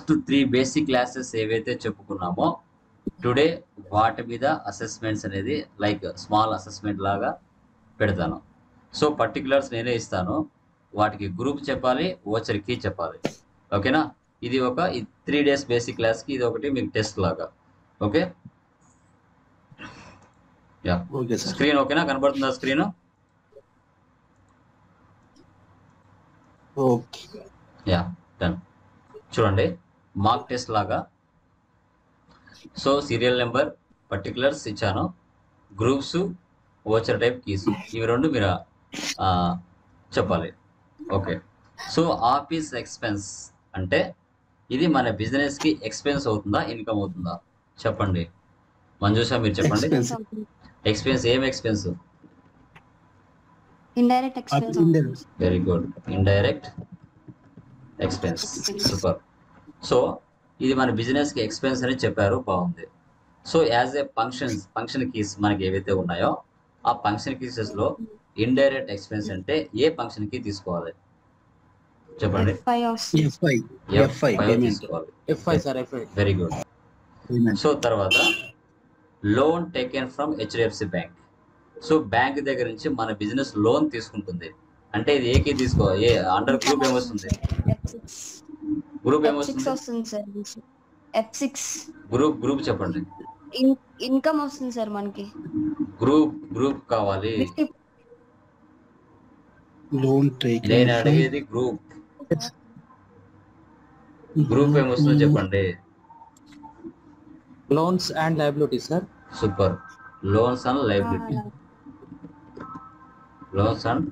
First 3 basic classes ఏవైతే చెప్పుకున్నామో today వాటి మీద అసెస్మెంట్స్ అనేది లైక్ స్మాల్ అసెస్మెంట్ లాగా పెడతాను. సో పర్టికులర్స్ నేనే ఇస్తాను, వాటికి గ్రూప్ చెప్పాలి, ఓచర్ కీ చెప్పాలి. ఓకేనా? ఇది ఒక 3 days బేసిక్ క్లాస్కి ఇది ఒకటి మీకు టెస్ట్ లాగా. Okay yeah. స్క్రీన్ ఓకేనా? కనబడుతుందా స్క్రీన్? Yeah done. చూడండి మార్క్ టెస్ట్ లాగా. సో సీరియల్ నెంబర్, పర్టికులర్స్ ఇచ్చాను, గ్రూప్స్, ఓచర్ టైప్ కీస్, ఇవి రెండు మీరు చెప్పాలి. ఓకే. సో ఆఫీస్ ఎక్స్పెన్స్ అంటే ఇది మన బిజినెస్కి ఎక్స్పెన్స్ అవుతుందా, ఇన్కమ్ అవుతుందా? చెప్పండి మంజుష, మీరు చెప్పండి. ఎక్స్పెన్స్ ఏం expense? Indirect expense. Very good, indirect expense. Super. So ఇది మన బిజినెస్కి ఎక్స్పెన్స్ అని చెప్పారు, బాగుంది. So as a function keys మనకి ఏవైతే ఉన్నాయో ఆ ఫంక్షన్ కీసెస్లో ఇండైరెక్ట్ ఎక్స్పెన్స్ అంటే ఏ ఫంక్షన్ కి తీసుకోవాలి చెప్పండి? F5 తీసుకోవాలి. Very good. సో తర్వాత loan taken from HDFC bank. So bank దగ్గర నుంచి మన బిజినెస్ లోన్ తీసుకుంటుంది అంటే ఇది ఏకి తీసుకోవాలి, ఏ అండర్ గ్రూప్ ఏమొస్తుంది? గ్రూప్ ఏమొస్తుంది? F6 గ్రూప్ చెప్పండి. ఇన్కమ్ వస్తుంది సార్ మనకి. గ్రూప్ కావాలి. Loan taken. నేను అడిగేది గ్రూప్ ఏమొస్తుందో చెప్పండి. Loans and liability sir. Super. Loans and liability. Loans and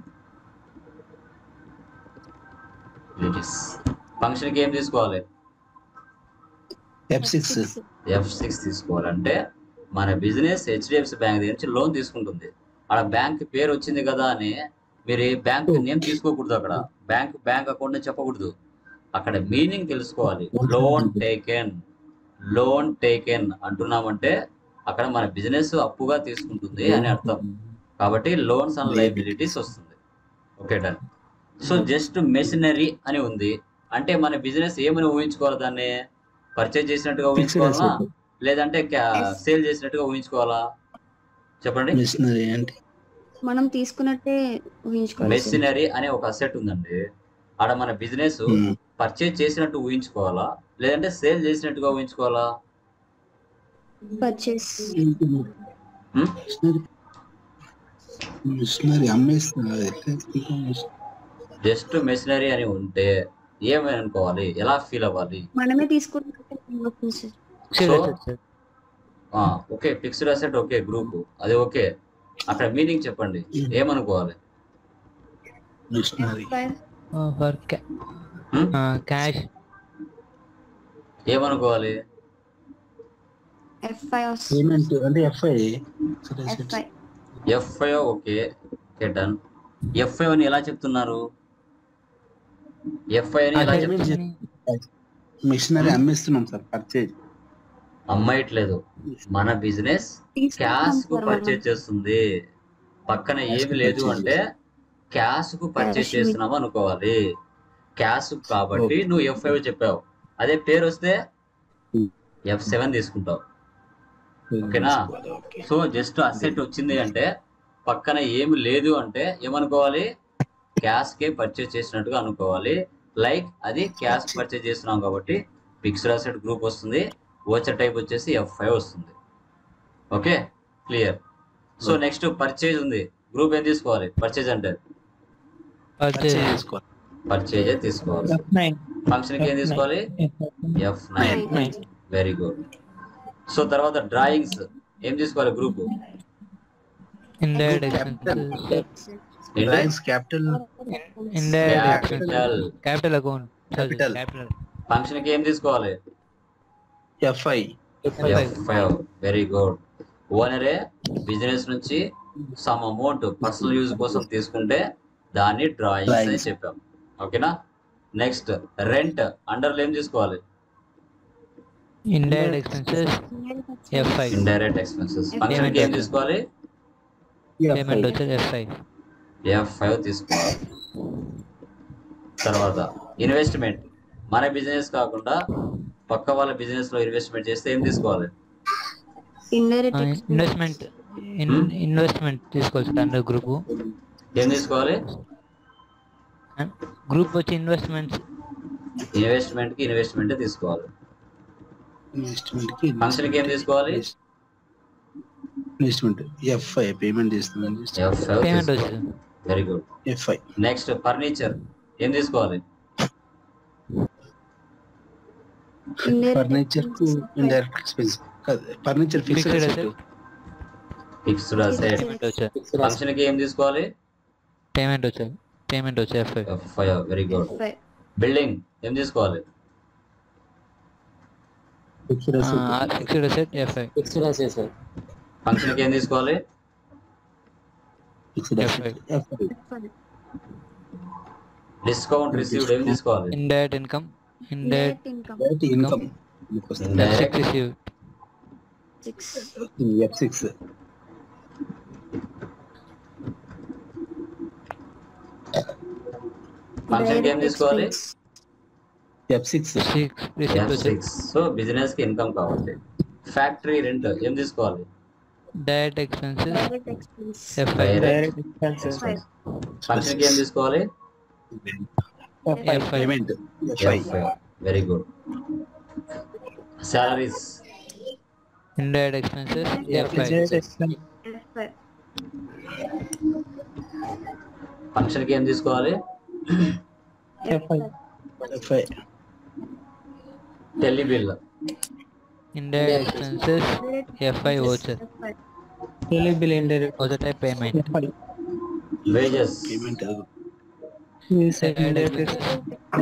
liabilities. Function కి ఏం తీసుకోవాలి? F6 తీసుకోవాలంటే మన బిజినెస్ HDFC బ్యాంక్ దగ్గర నుంచి లోన్ తీసుకుంటుంది. అక్కడ బ్యాంక్ పేరు వచ్చింది కదా అని మీరు బ్యాంక్ నేమ్ తీసుకోకూడదు. అక్కడ బ్యాంక్ అకౌంట్ చెప్పకూడదు. అక్కడ మీనింగ్ తెలుసుకోవాలి. లోన్ టేకెన్ అంటున్నామంటే అక్కడ మన బిజినెస్ అప్పుగా తీసుకుంటుంది అని అర్థం. కాబట్టి లోన్స్ అండ్ లయబిలిటీస్ వస్తుంది. Okay done. So just machinery అని ఉంది అంటే మన బిజినెస్ ఏమని ఊహించుకోవాలి? దాన్ని పర్చేజ్ చేసినట్టుగా ఊహించుకోవాలా లేదంటే సేల్ చేసినట్టుగా ఊహించుకోవాలా? చెప్పండి. మెషినరీ అంటే మనం తీసుకున్నట్టే ఊహించుకోవాలి. మెషినరీ అనే ఒక అసెట్ ఉందండి. ఆడ మన బిజినెస్ పర్చేజ్ చేసినట్టు ఊహించుకోవాలా లేదంటే సేల్ చేసినట్టుగా ఊహించుకోవాలా? పర్చేస్. మెషినరీ అమ్మేస్తున్నారు. జస్ట్ మెషినరీ అని ఉంటే ఏమని అనుకోవాలి, ఎలా ఫీల్ అవ్వాలి? మనమే తీసుకుంటే okay fixed asset, okay group, అది ఓకే. అక్కడ మీనింగ్ చెప్పండి, ఏమనుకోవాలి? క్యాష్ ఏమనుకోవాలి? F5 okay done. F5 అని ఎలా చెప్తున్నారు? F5 అని ఎలా చెప్తున్నారు? మిషనరీ అమ్మేస్తున్నాం సార్, పర్చేజ్ అమ్మేయట్లేదు. మన బిజినెస్ క్యాష్ కు పర్చేజ్ చేస్తుంది. పక్కన ఏమి లేదు అంటే క్యాష్ కు పర్చేజ్ చేస్తున్నాము అనుకోవాలి. క్యాష్ కాబట్టి నువ్వు F5 చెప్పావు. అదే పేరు వస్తే F7 తీసుకుంటావు. ఓకేనా? సో జస్ట్ అసెట్ వచ్చింది అంటే పక్కన ఏమి లేదు అంటే ఏమనుకోవాలి? క్యాష్ కే పర్చేజ్ చేసినట్టుగా అనుకోవాలి. లైక్ అది క్యాష్ పర్చేజ్ చేస్తున్నాం కాబట్టి ఫిక్స్డ్ అసెట్ గ్రూప్ వస్తుంది. ఓచర్ టైప్ వచ్చేసి F5 వస్తుంది. Okay clear. So next purchase ఉంది. గ్రూప్ ఏం తీసుకోవాలి? పర్చేజ్ అంటే పర్చేజ్ తీసుకోవాలి. ఫంక్షన్ కి ఏం తీసుకోవాలి? F9. Very good. సో తర్వాత డ్రాయింగ్స్ ఏం తీసుకోవాలి? Group capital account. ఫంక్షన్ కి ఏం తీసుకోవాలి? F5. Very good. ఓనరే బిజినెస్ నుంచి సమ్ అమౌంట్ పర్సనల్ యూజ్ కోసం తీసుకుంటే దాన్ని డ్రాయింగ్స్ అని చెప్పాం. ఓకేనా? నెక్స్ట్ రెంట్ అండర్లో ఏం తీసుకోవాలి? Indirect expenses F5. Indirect expenses. Function కి ఏం తీసుకోవాలి? పేమెంట్ వచ్చేది F5 తీసుకోవాలి. తర్వాత ఇన్వెస్ట్మెంట్ మన బిజినెస్ కాకుండా పక్క వాళ్ళ బిజినెస్ లో ఇన్వెస్ట్మెంట్ చేస్తే ఏం తీసుకోవాలి? ఇండైరెక్ట్ ఇన్వెస్ట్మెంట్ ఇన్వెస్ట్మెంట్ తీసుకోవచ్చు అండర్ గ్రూప్. ఏం తీసుకోవాలి? గ్రూప్ వచ్చి ఇన్వెస్ట్మెంట్స్. ఇన్వెస్ట్మెంట్ కి ఇన్వెస్ట్మెంట్ తీసుకోవాలి. ఇన్వెస్ట్మెంట్ కి ఫంక్షన్ కి ఏం తీసుకోవాలి? ఇన్వెస్ట్మెంట్ ఎఫ్ఐ పేమెంట్ చేస్తుందండి. పేమెంట్ వచ్చింది. Very good. FI. Next furniture ఏం తీసుకోవాలి? ఫర్నిచర్ కు indirect expense. Furniture fixed asset. Fixed asset. Function కి ఏం తీసుకోవాలి? పేమెంట్ వచ్చేది. పేమెంట్ వచ్చే ఎఫ్ఐ. Very good. బిల్డింగ్ ఏం తీసుకోవాలి? Fixed asset. Fixed asset FI. Fixed assets. Function కి ఏం తీసుకోవాలి? Fixed asset FI. Discount received ఏం తీసుకోవాలి? Indirect income. Indirect income income indirect receive. 6 F6. Function కి ఏం తీసుకోవాలి? F6. రిసీవ్ వచ్చేది. F6. సో బిజినెస్ కి ఇన్కమ్ కావాలి. ఫ్యాక్టరీ రెంట్ ఏం తీసుకోవాలి? Direct expenses direct expense FI. Direct expenses. Function కి ఏం తీసుకోవాలి? FI. Payment FI. Very good. Salaries indirect expenses FI. FI. Function కి ఏం తీసుకోవాలి? F I. F I. Tele bill indirect expenses F I voucher. Tele bill indirect. Voucher type payment. Wages payment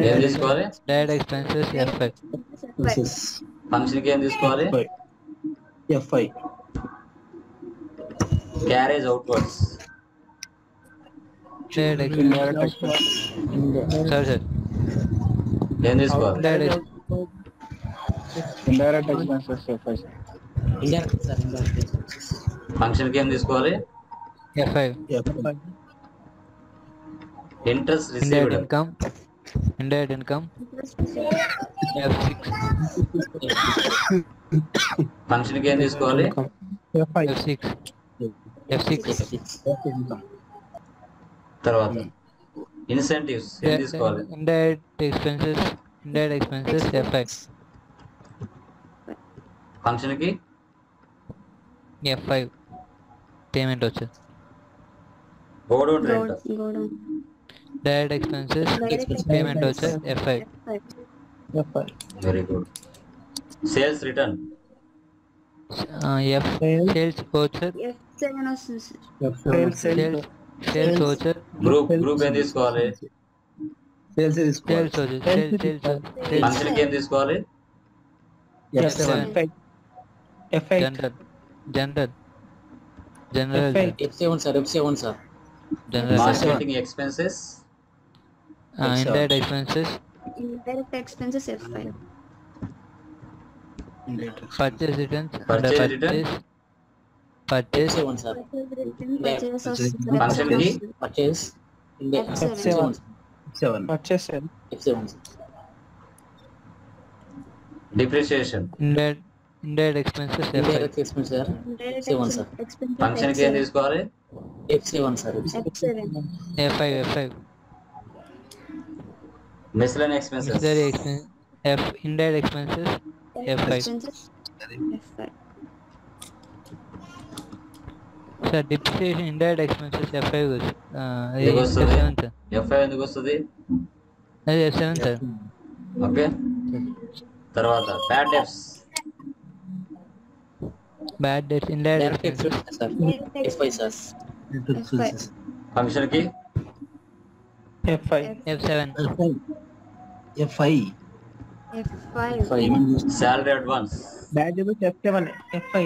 ఏం తీసుకోవాలి? Direct expenses F I. Function కి ఏం తీసుకోవాలి? F I. Carriage outwards direct sir ఏం తీసుకోవాలి? Direct indirect expenses F I. Indirect sir. Indirect function కి ఏం తీసుకోవాలి? F I. F I. Interest indirect received income. Indirect income F6. Function కి ఏం తీసుకోవాలి? ఎఫ్ఐ. F6. తర్వాత ఇన్సెంటివ్స్ ఏం తీసుకోవాలి? Indirect expenses F I. ఫంక్షన్ కి ఎఫ్ఐ. పేమెంట్ వచ్చేది. Godown rent godown direct expenses payment వచ్చేది F I. F I. Very good. Sales return F. Sales voucher. F7 వస్తుంది సార్. Sales voucher. గ్రూప్ ఏం తీసుకోవాలి? సేల్స్ తీసుకోవాలి. Sales voucher. సేల్స్ ఫంక్షన్ కి ఏం తీసుకోవాలి? F I. F I. General F7 sir. F7 sir. General marketing expenses indirect expenses indirect expenses F I. Purchase returns. Purchase return? Purchase F7 sir. Purchase వస్తుంది function కి purchase. F7. 7. Purchase sir. F7 sir. Depreciation indirect expenses F I. Indirect expense sir. F7 sir. Function కి ఏం తీసుకోవాలి? F7 sir. F I. Miscellaneous expenses indirect expenses F I. Sir depreciation indirect expenses F I. ఎందుకు వస్తుంది? F7 sir. F I ఎందుకు వస్తుంది? అది F7 sir. Okay. తర్వాత bad debts bad debts indirect direct expense sir. F5 sir. Function కి F5. F7. F I. Salary advance bad debit F7. F5.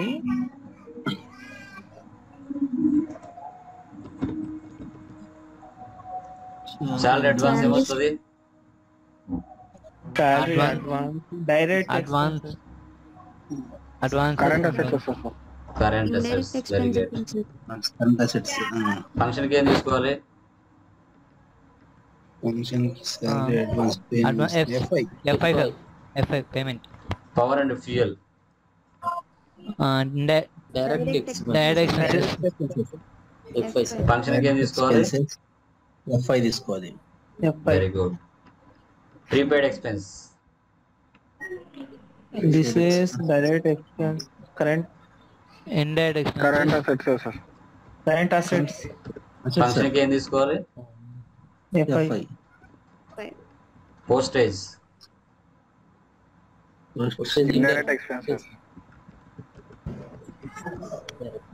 Salary advance ఏమొస్తుంది? Direct advance current assets. Current assets. Very good. Current assets. Function కి ఏం తీసుకోవాలి? Function salary advance payment F I. F I payment. Power and fuel direct expenses F5 sir. Function కి ఏం తీసుకోవాలి? F5 తీసుకోవాలి. Very good. Prepaid expense This is direct expense. indirect expenses Current assets. Function కి ఏం తీసుకోవాలి? F5. Postage indirect expenses.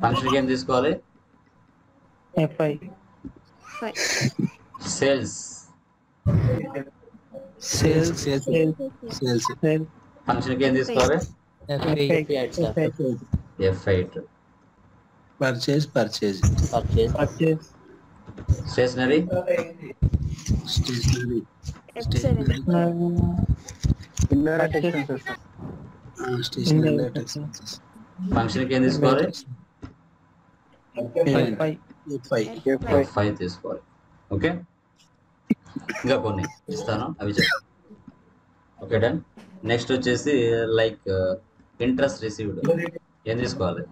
Function కి ఏం తీసుకోవాలి? F5. Sales Sales. ఫంక్షన్ కి ఏం తీసుకోవాలి? F8 సార్. F8. Purchase. Purchase. Stationery Stationery. Indirect expenses. Stationery indirect expenses. Function కి ఏం తీసుకోవాలి? F5. F5 తీసుకోవాలి. ఓకే, ఇంకా కొన్ని ఇస్తాను, అవి చెప్పండి. Okay done. నెక్స్ట్ వచ్చేసి లైక్ ఇంట్రెస్ట్ రిసీవ్డ్ ఏం తీసుకోవాలి?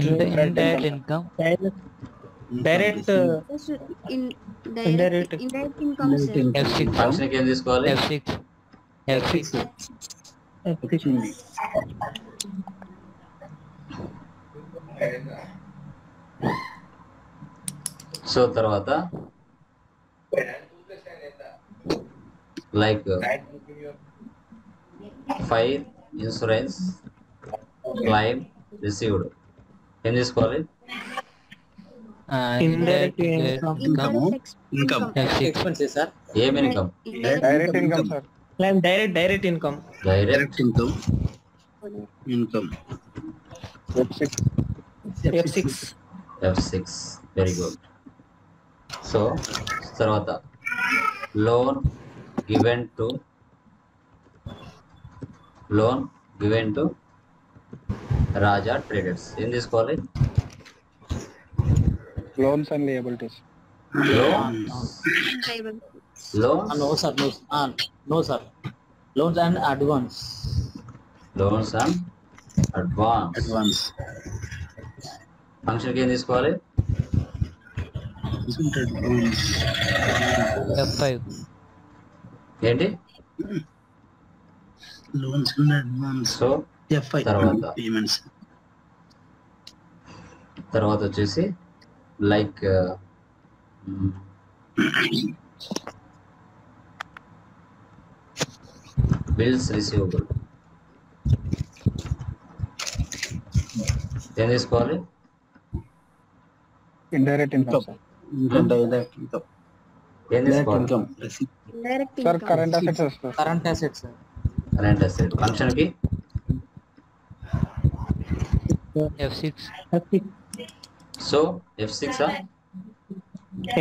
indirect income Direct indirect income, sir. F6 function కి ఏం తీసుకోవాలి? F6 సో తర్వాత like fire, insurance, claim, received ఏం తీసుకోవాలి? indirect income. Income. F6 expenses sir. ఏం income? Direct income, sir. Claim direct income. Direct Income. F6. F6. Very good. So తర్వాత loan given to Raja Traders ఏం తీసుకోవాలి? Loans and liabilities. Loans no sir. No sir. Loans and advance. Loans and advance function కి ఏం తీసుకోవాలి? F5 ఏంటి? Loans and advance. So F5. తర్వాత Payments. తర్వాత వచ్చేసి లైక్ బిల్స్ రిసీవబుల్ ఏం తీసుకోవాలి? Indirect income, sir. Direct income. ఏం తీసుకోవాలి? Indirect Sir, income. current assets, sir. Current assets sir. Current asset function కి F6 so F6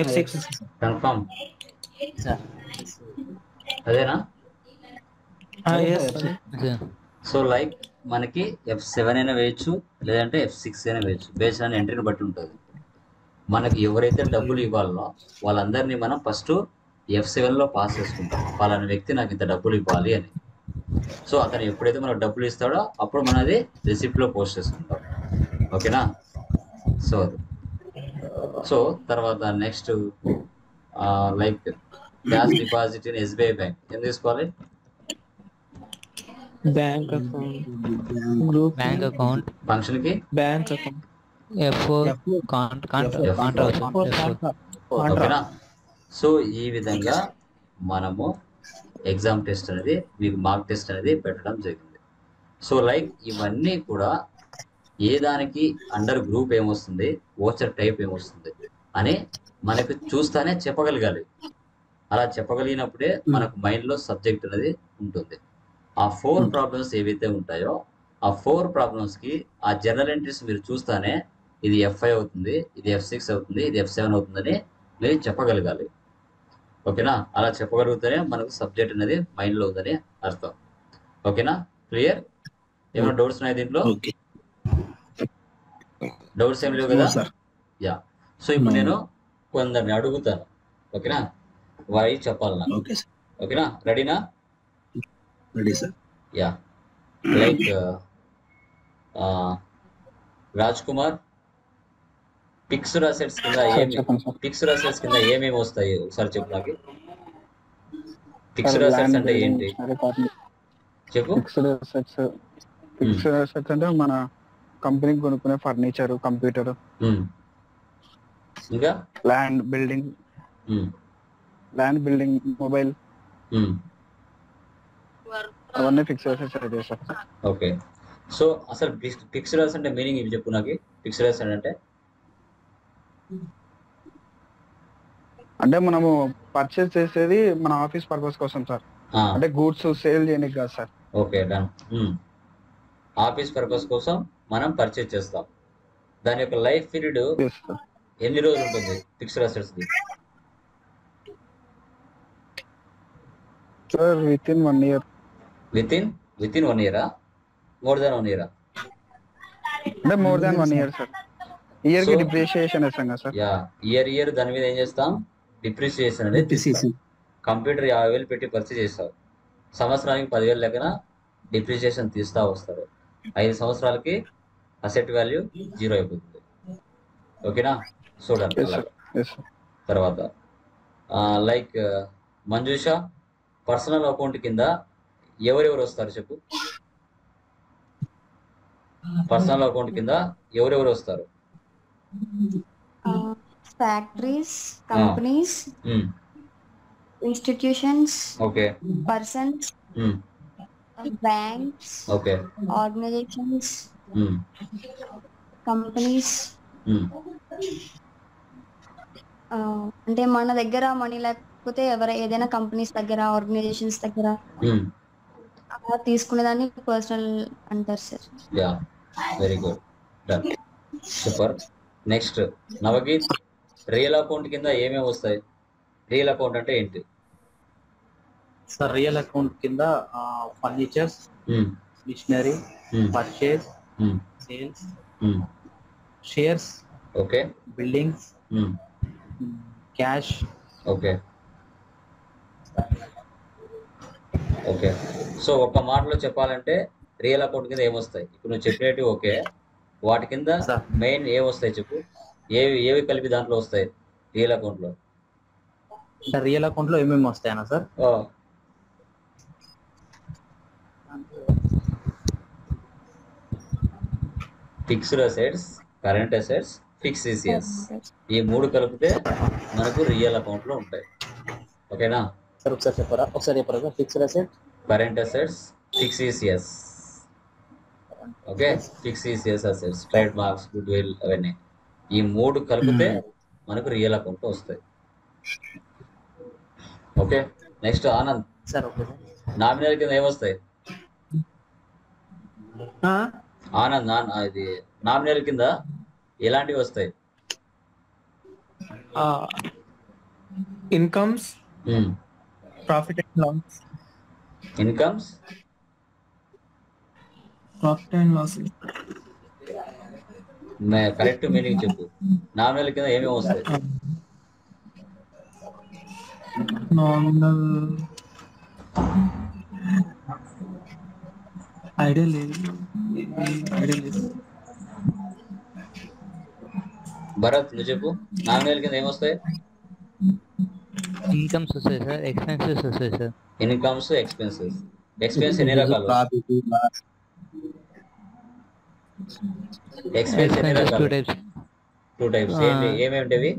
F6. Confirm sir. అదేనా? Yes, sir. So like మనకి F7 అయినా వేయచ్చు, లేదంటే F6 అయినా వేయచ్చు, బేస్డ్ ఆన్ ఎంట్రీని బట్టి ఉంటుంది. మనకి ఎవరైతే డబ్బులు ఇవ్వాలో వాళ్ళందరినీ మనం ఫస్ట్ F7లో పాస్ చేసుకుంటాం, వాళ్ళని వ్యక్తి నాకు ఇంత డబ్బులు ఇవ్వాలి అని. సో అతను ఎప్పుడైతే మనకు డబ్బులు ఇస్తాడో అప్పుడు మనం అది రిసిప్ట్లో పోస్ట్ చేసుకుంటాం. ఓకేనా? సో తర్వాత next like cash deposit in SBI bank ఏం తీసుకోవాలి? Bank account. Group. bank account function కి Bank account. F4 contra F4 ఓకేనా? సో ఈ విధంగా మనము ఎగ్జామ్ టెస్ట్ అనేది, మీకు మార్క్ టెస్ట్ అనేది పెట్టడం జరిగింది. సో లైక్ ఇవన్నీ కూడా ఏ దానికి అండర్ గ్రూప్ ఏమొస్తుంది, ఓచర్ టైప్ ఏమొస్తుంది అని మనకు చూస్తానే చెప్పగలగాలి. అలా చెప్పగలిగినప్పుడే మనకు మైండ్లో సబ్జెక్ట్ అనేది ఉంటుంది. ఆ 4 ప్రాబ్లమ్స్ ఏవైతే ఉంటాయో ఆ 4 ప్రాబ్లమ్స్కి ఆ జనరల్ ఎంట్రీస్ మీరు చూస్తానే ఇది F5 అవుతుంది, ఇది F6 అవుతుంది, ఇది F7 అవుతుందని మీరు చెప్పగలగాలి. ఓకేనా? అలా చెప్పగలిగితేనే మనకు సబ్జెక్ట్ అనేది మైండ్లో ఉందని అర్థం. ఓకేనా? క్లియర్? ఏమైనా డౌట్స్ ఉన్నాయి దీంట్లో? డౌట్స్ ఏం లేవు కదా? యా. సో ఇప్పుడు నేను కొందరిని అడుగుతాను. ఓకేనా? వాయి చెప్పాలి నాకు. ఓకేనా? రెడీనా? Ready sir. Yeah, like Raj Kumar, fixed assets కింద ఏమి చెప్పండి సార్. ఫిక్స్డ్ అసెట్స్ కింద ఏమేమి వస్తాయి ఒకసారి చెప్పు నాకు. ఫిక్స్డ్ అసెట్స్ అంటే ఏంటి చెప్పు. ఫిక్స్డ్ అసెట్స్ అంటే మన కంపెనీకి కొనుక్కునే ఫర్నిచర్, కంప్యూటర్, ఇంకా ల్యాండ్ బిల్డింగ్, మొబైల్, అవన్నీ ఫిక్స్డ్ అసెట్స్ అయితే సార్. ఓకే, సో అసలు ఫిక్స్డ్ అసెట్ అంటే మీనింగ్ ఇవి చెప్పు నాకు. ఫిక్స్డ్ అసెట్ అంటే మనము పర్చేస్ చేసేది మన ఆఫీస్ పర్పస్ కోసం సార్. అంటే గూడ్స్ సేల్ చేయడానికి కాదు sir. Okay, done. Office purpose కోసం మనం పర్చేజ్ చేస్తాం. దాని యొక్క లైఫ్ పీరియడ్ Yes, sir. ఎన్ని రోజులు ఉంటుంది fixed assets the? Sir with in 1 year. With in 1 year, more than 1 year? అంటే more than 1 year sir. Year కి So- డిప్రిషియేషన్ వేస్తాం కదా సార్. యా, ఇయర్ దాని మీద ఏం చేస్తాం? డిప్రిసియేషన్ అనేది Depreciation. కంప్యూటర్ 50,000 పెట్టి పర్చేజ్ చేస్తావు, సంవత్సరానికి 10,000 లెక్కన డిప్రిసియేషన్ తీస్తా వస్తారు. 5 సంవత్సరాలకి అసెట్ వాల్యూ 0 అయిపోతుంది. ఓకేనా? చూడండి. Yes, sir. Yes, sir. తర్వాత లైక్ మంజుష, పర్సనల్ అకౌంట్ కింద ఎవరెవరు వస్తారు చెప్పు. పర్సనల్ అకౌంట్ కింద ఎవరెవరు వస్తారు? Factories, companies, institutions, okay, persons, banks, okay, organisations, companies. అంటే మన దగ్గర మనీ లేకపోతే ఏదైనా కంపెనీస్ దగ్గర, ఆర్గనైజేషన్స్ దగ్గర అలా తీసుకునేదాన్ని పర్సనల్ అంటారు sir. Yeah, very good, done, super. Next Navgeet, real account కింద ఏమేమి వస్తాయి? రియల్ అకౌంట్ అంటే ఏంటి? సార్ రియల్ అకౌంట్ కింద furnitures, machinery, purchase, sales, shares, okay, buildings, cash. Okay, okay. So ఒక్క మాటలో చెప్పాలంటే రియల్ అకౌంట్ కింద ఏమొస్తాయి? ఇప్పుడు నువ్వు చెప్పినట్టు ఓకే, వాటి కింద సార్ మెయిన్ ఏవి వస్తాయి చెప్పు. ఏవి కలిపి దాంట్లో వస్తాయి రియల్ అకౌంట్ లో? రియల్ అకౌంట్ లో ఏమేమి వస్తాయన్నా sir? Fixed assets, current assets, fix ECS, ఈ 3 కలిపితే మనకు రియల్ అకౌంట్ లో ఉంటాయి. ఓకేనా? సార్ ఒకసారి చెప్పరా sir? Fixed asset, current assets, fix ECS. Okay, fix ECS assets, trade marks, goodwill, అవన్నీ ఈ 3 కలిపితే మనకు రియల్ అకౌంట్ లో వస్తాయి. Okay, next Anand, sir okay sir. Nominal కింద ఏమొస్తాయి? ఆనంద్, ఇది నామినల్ కింద ఎలాంటివి వస్తాయి? Incomes, profit and loss. Incomes, profit and loss. Correct meaning చెప్పు. నామినల్ కింద ఏమేమి వస్తాయి? నామినల్ ఐడియా లేదు. భరత్ నువ్వు చెప్పు, నామినల్ కింద ఏమొస్తాయి? ఇన్కమ్స్ వస్తాయి సార్, ఎక్స్పెన్సెస్ వస్తాయి సార్. Incomes, expenses. ఎక్స్పెన్స్ ఎన్ని రకాలు? ఎక్స్పెన్స్ ఎన్ని రకాలు? 2 టైప్స్. ఏమేమిటివి?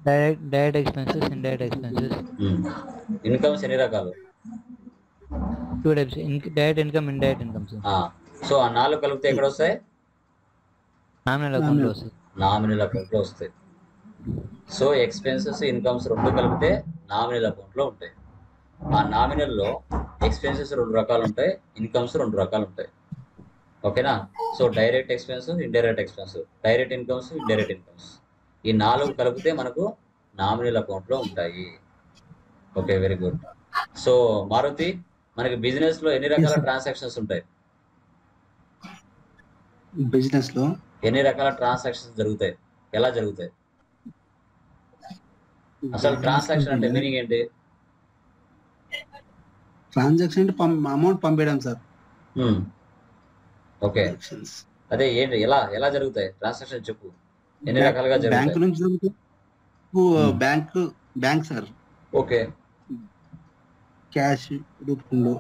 Direct expenses, indirect expenses. Incomes ఎన్ని రకాలు? 2 types, direct income, indirect income sir. So ఆ 4 కలిపితే ఎక్కడ వస్తాయి? నామినల్ అకౌంట్ లో వస్తాయి. నామినల్ అకౌంట్ లో వస్తాయి. సో ఎక్స్పెన్సెస్, ఇన్కమ్స్ 2 కలిపితే నామినల్ అకౌంట్ లో ఉంటాయి. ఆ నామినల్ లో ఎక్స్పెన్సెస్ 2 రకాలు ఉంటాయి, ఇన్కమ్స్ 2 రకాలు ఉంటాయి. ఓకేనా? So direct expense, indirect expense, direct incomes, indirect incomes, ఈ 4 కలిపితే మనకు నామినల్ అకౌంట్ లో ఉంటాయి. Okay, very good. So Maruti, మనకి బిజినెస్ లో ఎన్ని రకాల ట్రాన్సాక్షన్స్ ఉంటాయి? బిజినెస్ లో ఎన్ని రకాల ట్రాన్సాక్షన్స్ జరుగుతాయి? ఎలా జరుగుతాయి? అసలు ట్రాన్సాక్షన్ అంటే మీనింగ్ ఏంటి? ట్రాన్సాక్షన్ అమౌంట్ పంపించడం సార్. ఓకే, అదే ఏంటి ఎలా జరుగుతాయి ట్రాన్సాక్షన్ చెప్పు, ఎన్ని రకాలుగా బ్యాంక్ జరుగుతాయి? నుంచి బ్యాంక్ సార్. ఓకే, క్యాష్ రూపంలో.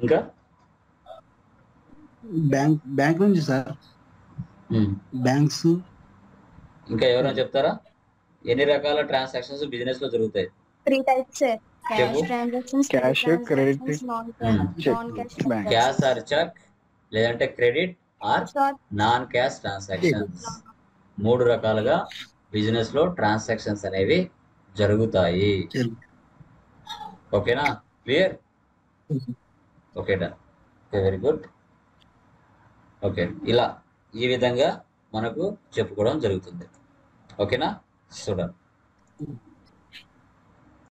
ఇంకా బ్యాంక్ నుంచి సార్. బ్యాంక్స్. ఇంకా ఎవరైనా చెప్తారా? ఎన్ని రకాల ట్రాన్సాక్షన్స్ బిజినెస్ లో జరుగుతాయి? 3 types sir. Cash చెప్పు. transactions, Cash, credit, check, non-cash bank. Cash or cheque, లేదంటే credit or non cash transactions. 3 రకాలుగా బిజినెస్ లో ట్రాన్సాక్షన్స్ అనేవి జరుగుతాయి. ఓకేనా? Clear? Okay, done. Okay, very good. Okay, ఈ విధంగా మనకు చెప్పుకోవడం జరుగుతుంది. ఓకేనా? చూడండి.